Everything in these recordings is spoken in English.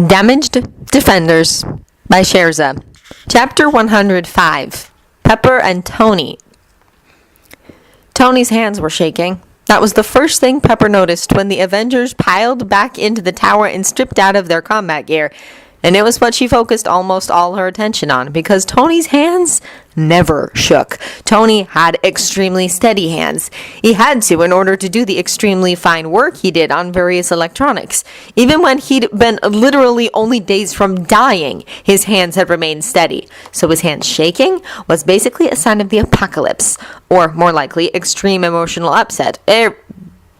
Damaged Defenders by Sherza. Chapter 105. Pepper and Tony. Tony's hands were shaking. That was the first thing Pepper noticed when the Avengers piled back into the tower and stripped out of their combat gear. And it was what she focused almost all her attention on, because Tony's hands never shook. Tony had extremely steady hands. He had to in order to do the extremely fine work he did on various electronics. Even when he'd been literally only days from dying, his hands had remained steady. So his hands shaking was basically a sign of the apocalypse, or more likely, extreme emotional upset.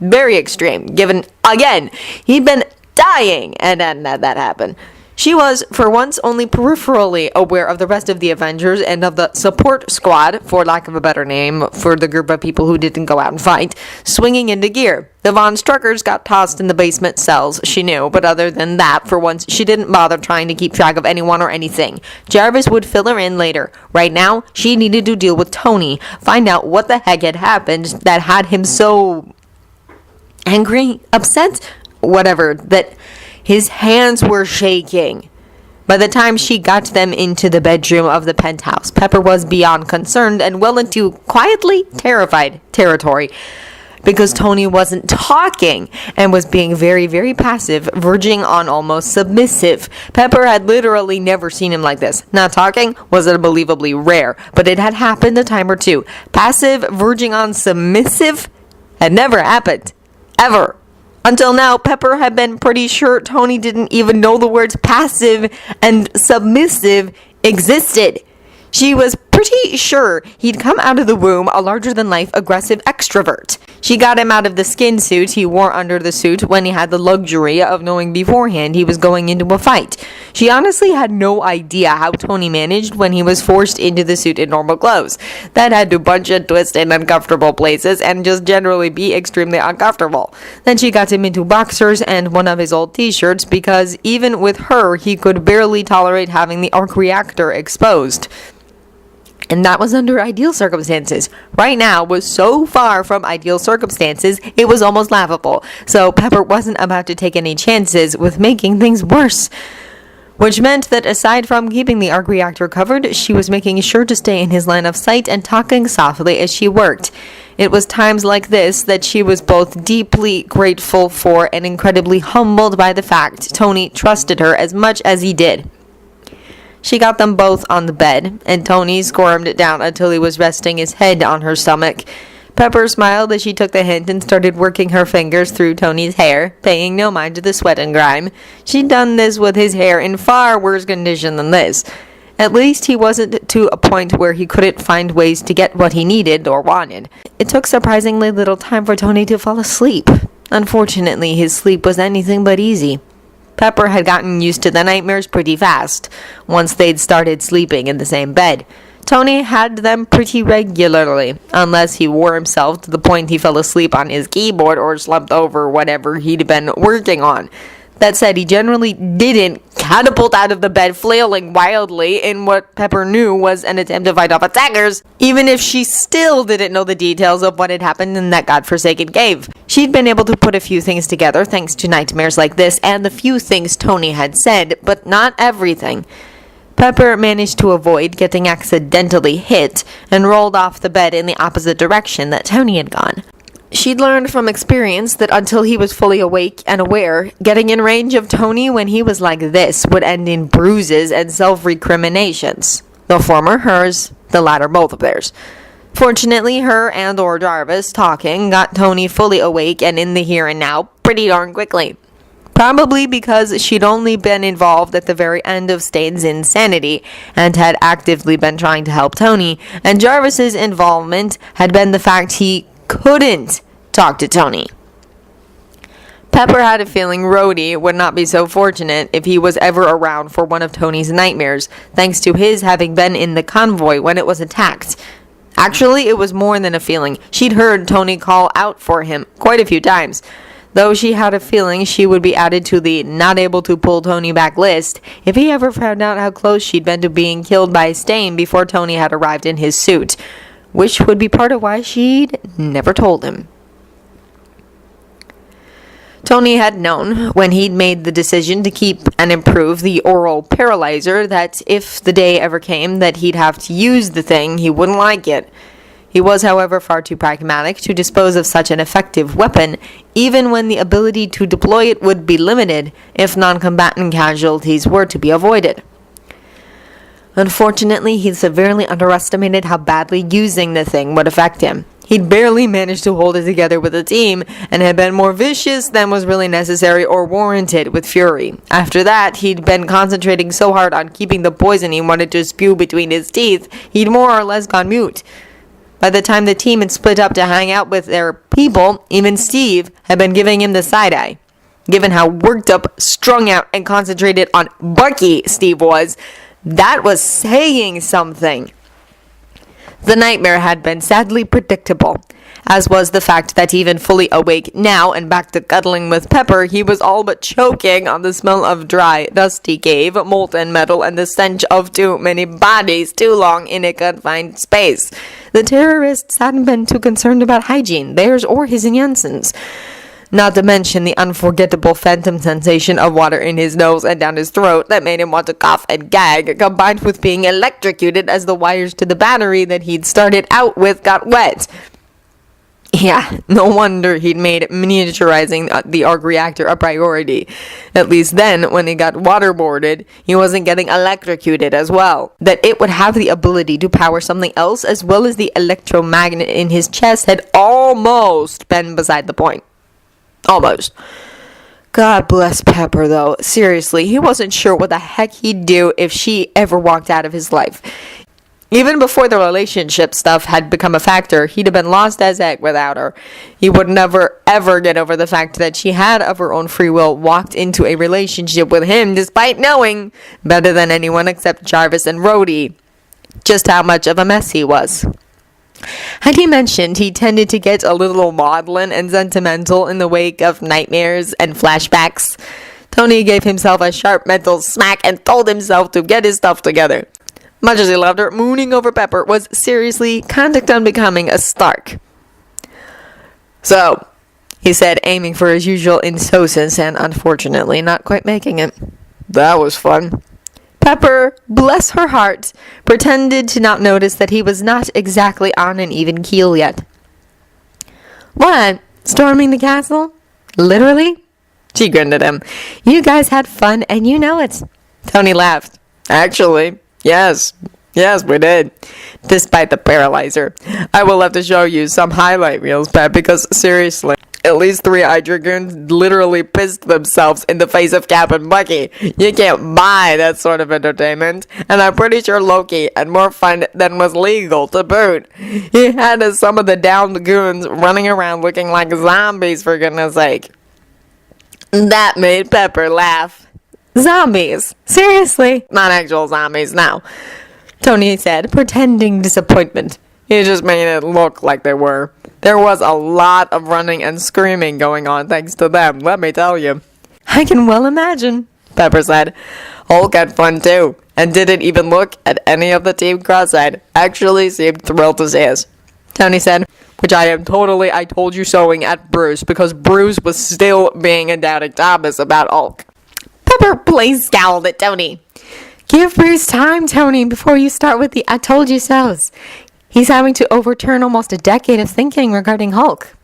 Very extreme, given, again, he'd been dying, and then that happened. She was, for once, only peripherally aware of the rest of the Avengers and of the support squad, for lack of a better name, for the group of people who didn't go out and fight, swinging into gear. The Von Struckers got tossed in the basement cells, she knew, but other than that, for once, she didn't bother trying to keep track of anyone or anything. Jarvis would fill her in later. Right now, she needed to deal with Tony, find out what the heck had happened that had him so angry, upset, whatever, that his hands were shaking. By the time she got them into the bedroom of the penthouse, Pepper was beyond concerned and well into quietly terrified territory, because Tony wasn't talking and was being very, very passive, verging on almost submissive. Pepper had literally never seen him like this. Not talking was unbelievably rare, but it had happened a time or two. Passive, verging on submissive, had never happened. Ever. Until now, Pepper had been pretty sure Tony didn't even know the words passive and submissive existed. She was pretty sure he'd come out of the womb a larger-than-life aggressive extrovert. She got him out of the skin suit he wore under the suit when he had the luxury of knowing beforehand he was going into a fight. She honestly had no idea how Tony managed when he was forced into the suit in normal clothes. That had to bunch and twist in uncomfortable places and just generally be extremely uncomfortable. Then she got him into boxers and one of his old t-shirts, because even with her, he could barely tolerate having the arc reactor exposed. And that was under ideal circumstances. Right now was so far from ideal circumstances, it was almost laughable. So Pepper wasn't about to take any chances with making things worse. Which meant that aside from keeping the arc reactor covered, she was making sure to stay in his line of sight and talking softly as she worked. It was times like this that she was both deeply grateful for and incredibly humbled by the fact Tony trusted her as much as he did. She got them both on the bed, and Tony squirmed down until he was resting his head on her stomach. Pepper smiled as she took the hint and started working her fingers through Tony's hair, paying no mind to the sweat and grime. She'd done this with his hair in far worse condition than this. At least he wasn't to a point where he couldn't find ways to get what he needed or wanted. It took surprisingly little time for Tony to fall asleep. Unfortunately, his sleep was anything but easy. Pepper had gotten used to the nightmares pretty fast, once they'd started sleeping in the same bed. Tony had them pretty regularly, unless he wore himself to the point he fell asleep on his keyboard or slumped over whatever he'd been working on. That said, he generally didn't catapult out of the bed flailing wildly in what Pepper knew was an attempt to fight off attackers, even if she still didn't know the details of what had happened in that godforsaken cave. She'd been able to put a few things together thanks to nightmares like this and the few things Tony had said, but not everything. Pepper managed to avoid getting accidentally hit and rolled off the bed in the opposite direction that Tony had gone. She'd learned from experience that until he was fully awake and aware, getting in range of Tony when he was like this would end in bruises and self-recriminations. The former hers, the latter both of theirs. Fortunately, her and or Jarvis talking got Tony fully awake and in the here and now pretty darn quickly. Probably because she'd only been involved at the very end of Stane's insanity and had actively been trying to help Tony, and Jarvis's involvement had been the fact he couldn't talk to Tony. Pepper had a feeling Rhodey would not be so fortunate if he was ever around for one of Tony's nightmares, thanks to his having been in the convoy when it was attacked. Actually, it was more than a feeling. She'd heard Tony call out for him quite a few times, though she had a feeling she would be added to the not able to pull Tony back list if he ever found out how close she'd been to being killed by Stane before Tony had arrived in his suit, which would be part of why she'd never told him. Tony had known when he'd made the decision to keep and improve the oral paralyzer that if the day ever came that he'd have to use the thing, he wouldn't like it. He was, however, far too pragmatic to dispose of such an effective weapon, even when the ability to deploy it would be limited if non-combatant casualties were to be avoided. Unfortunately, he severely underestimated how badly using the thing would affect him. He'd barely managed to hold it together with a team, and had been more vicious than was really necessary or warranted with Fury. After that, he'd been concentrating so hard on keeping the poison he wanted to spew between his teeth, he'd more or less gone mute. By the time the team had split up to hang out with their people, even Steve had been giving him the side-eye. Given how worked up, strung out, and concentrated on Bucky Steve was, that was saying something. The nightmare had been sadly predictable, as was the fact that even fully awake now and back to cuddling with Pepper, he was all but choking on the smell of dry, dusty cave, molten metal, and the stench of too many bodies too long in a confined space. The terrorists hadn't been too concerned about hygiene, theirs or his and Jensen's. Not to mention the unforgettable phantom sensation of water in his nose and down his throat that made him want to cough and gag, combined with being electrocuted as the wires to the battery that he'd started out with got wet. Yeah, no wonder he'd made miniaturizing the arc reactor a priority. At least then, when he got waterboarded, he wasn't getting electrocuted as well. That it would have the ability to power something else as well as the electromagnet in his chest had almost been beside the point. Almost. God bless Pepper, though. Seriously, he wasn't sure what the heck he'd do if she ever walked out of his life. Even before the relationship stuff had become a factor, he'd have been lost as heck without her. He would never, ever get over the fact that she had, of her own free will, walked into a relationship with him despite knowing, better than anyone except Jarvis and Rhodey, just how much of a mess he was. Had he mentioned he tended to get a little maudlin and sentimental in the wake of nightmares and flashbacks? Tony gave himself a sharp mental smack and told himself to get his stuff together. Much as he loved her, mooning over Pepper was seriously conduct unbecoming a Stark. So, he said, aiming for his usual insouciance and unfortunately not quite making it. That was fun. Pepper, bless her heart, pretended to not notice that he was not exactly on an even keel yet. What? Storming the castle? Literally? She grinned at him. You guys had fun and you know it. Tony laughed. Actually, yes, we did. Despite the paralyzer. I will have to show you some highlight reels, Pep, because seriously, at least 3 Hydra goons literally pissed themselves in the face of Cap and Bucky. You can't buy that sort of entertainment. And I'm pretty sure Loki had more fun than was legal to boot. He had some of the downed goons running around looking like zombies, for goodness sake. That made Pepper laugh. Zombies? Seriously? Not actual zombies, no. Tony said, pretending disappointment. He just made it look like they were. There was a lot of running and screaming going on thanks to them, let me tell you. I can well imagine, Pepper said. Hulk had fun too, and didn't even look at any of the team cross-eyed. Actually seemed thrilled to see us. Tony said, which I told you soing at Bruce, because Bruce was still being a doubting Thomas about Hulk. Pepper please scowled at Tony. Give Bruce time, Tony, before you start with the I told you so's. He's having to overturn almost a decade of thinking regarding Hulk.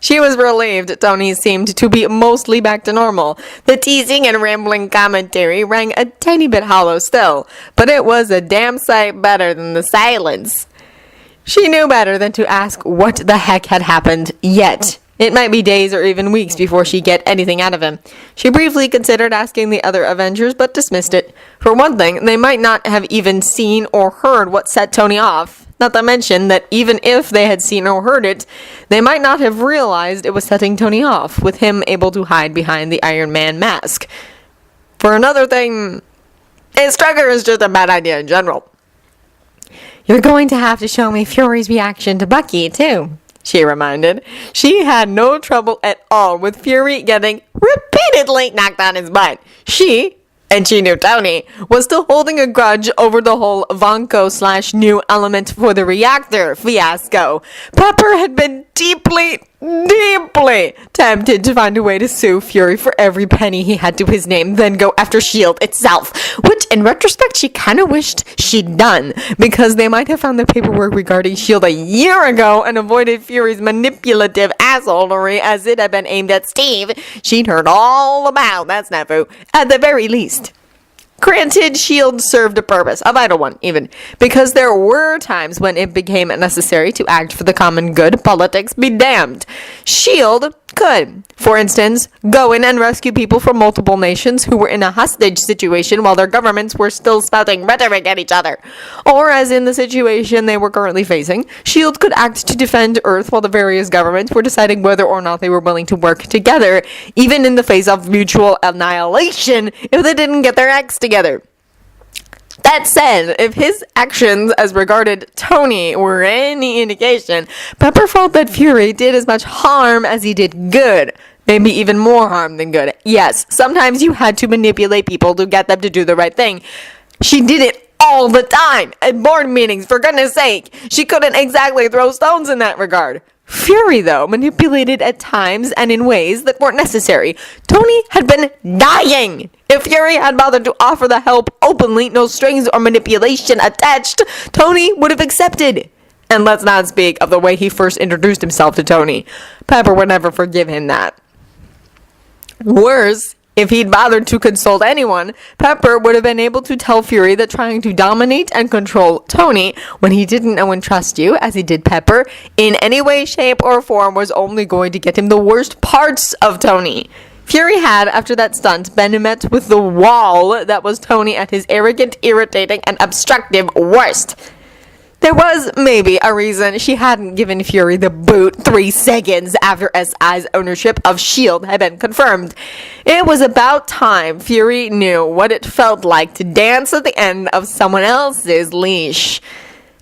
She was relieved Tony seemed to be mostly back to normal. The teasing and rambling commentary rang a tiny bit hollow still, but it was a damn sight better than the silence. She knew better than to ask what the heck had happened yet. It might be days or even weeks before she'd get anything out of him. She briefly considered asking the other Avengers, but dismissed it. For one thing, they might not have even seen or heard what set Tony off. Not to mention that even if they had seen or heard it, they might not have realized it was setting Tony off, with him able to hide behind the Iron Man mask. For another thing, a Strucker is just a bad idea in general. You're going to have to show me Fury's reaction to Bucky, too, she reminded. She had no trouble at all with Fury getting repeatedly knocked on his butt. She And she knew Tony was still holding a grudge over the whole Vanko/new element for the reactor fiasco. Pepper had been deeply tempted to find a way to sue Fury for every penny he had to his name, then go after S.H.I.E.L.D. itself, which in retrospect she kind of wished she'd done, because they might have found the paperwork regarding S.H.I.E.L.D. a year ago and avoided Fury's manipulative assholery as it had been aimed at Steve. She'd heard all about that snafu, at the very least. Granted, S.H.I.E.L.D. served a purpose, a vital one even, because there were times when it became necessary to act for the common good. Politics be damned. S.H.I.E.L.D. could, for instance, go in and rescue people from multiple nations who were in a hostage situation while their governments were still spouting rhetoric at each other. Or, as in the situation they were currently facing, S.H.I.E.L.D. could act to defend Earth while the various governments were deciding whether or not they were willing to work together, even in the face of mutual annihilation if they didn't get their acts together. That said, if his actions as regarded Tony were any indication, Pepper felt that Fury did as much harm as he did good. Maybe even more harm than good. Yes, sometimes you had to manipulate people to get them to do the right thing. She did it all the time at board meetings, for goodness sake. She couldn't exactly throw stones in that regard. Fury, though, manipulated at times and in ways that weren't necessary. Tony had been dying. If Fury had bothered to offer the help openly, no strings or manipulation attached, Tony would have accepted. And let's not speak of the way he first introduced himself to Tony. Pepper would never forgive him that. Worse, if he'd bothered to consult anyone, Pepper would have been able to tell Fury that trying to dominate and control Tony when he didn't know and trust you, as he did Pepper, in any way, shape, or form was only going to get him the worst parts of Tony. Fury had, after that stunt, been met with the wall that was Tony at his arrogant, irritating, and obstructive worst. There was maybe a reason she hadn't given Fury the boot 3 seconds after SI's ownership of S.H.I.E.L.D. had been confirmed. It was about time Fury knew what it felt like to dance at the end of someone else's leash.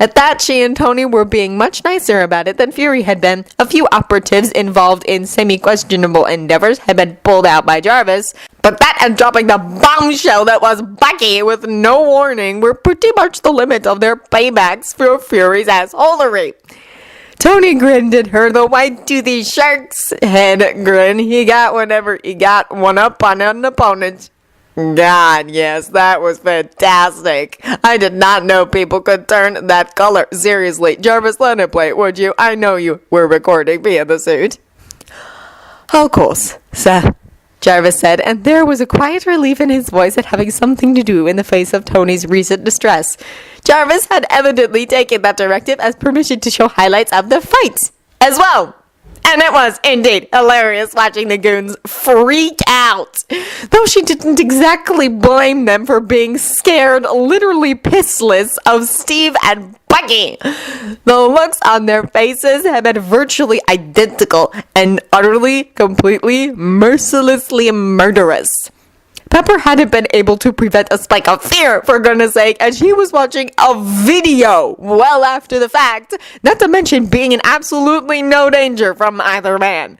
At that, she and Tony were being much nicer about it than Fury had been. A few operatives involved in semi-questionable endeavors had been pulled out by Jarvis, but that and dropping the bombshell that was Bucky with no warning were pretty much the limit of their paybacks for Fury's assholery. Tony grinned at her, the white-toothy shark's head grin he got whenever he got one up on an opponent. God, yes, that was fantastic. I did not know people could turn that color. Seriously, Jarvis, let it play, would you? I know you were recording via the suit. Of course, sir, Jarvis said, and there was a quiet relief in his voice at having something to do in the face of Tony's recent distress. Jarvis had evidently taken that directive as permission to show highlights of the fight as well. And it was indeed hilarious watching the goons freak out. Though she didn't exactly blame them for being scared, literally pissless, of Steve and Bucky. The looks on their faces had been virtually identical and utterly, completely, mercilessly murderous. Pepper hadn't been able to prevent a spike of fear, for goodness sake, and she was watching a video well after the fact, not to mention being in absolutely no danger from either man.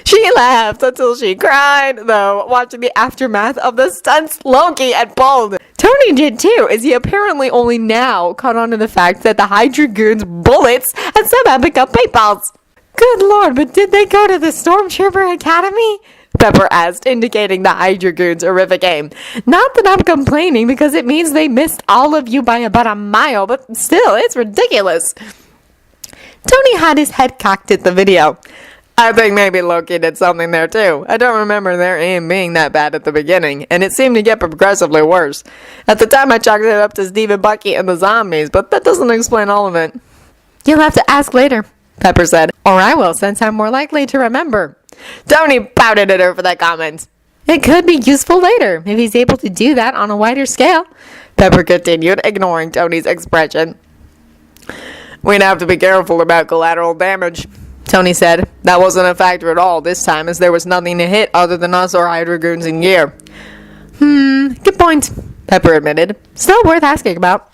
She laughed until she cried, though, watching the aftermath of the stunts Loki had pulled. Tony did too, as he apparently only now caught on to the fact that the Hydra goons' bullets had somehow become paintballs. Good lord, but did they go to the Stormtrooper Academy? Pepper asked, indicating the Hydra goons' horrific aim. Not that I'm complaining, because it means they missed all of you by about a mile, but still, it's ridiculous. Tony had his head cocked at the video. I think maybe Loki did something there too. I don't remember their aim being that bad at the beginning, and it seemed to get progressively worse. At the time I chalked it up to Steve and Bucky and the zombies, but that doesn't explain all of it. You'll have to ask later, Pepper said. Or I will, since I'm more likely to remember. Tony pouted at her for that comment. It could be useful later, if he's able to do that on a wider scale, Pepper continued, ignoring Tony's expression. We'd have to be careful about collateral damage, Tony said. That wasn't a factor at all this time, as there was nothing to hit other than us or Hydra goons in gear. Good point, Pepper admitted. Still worth asking about.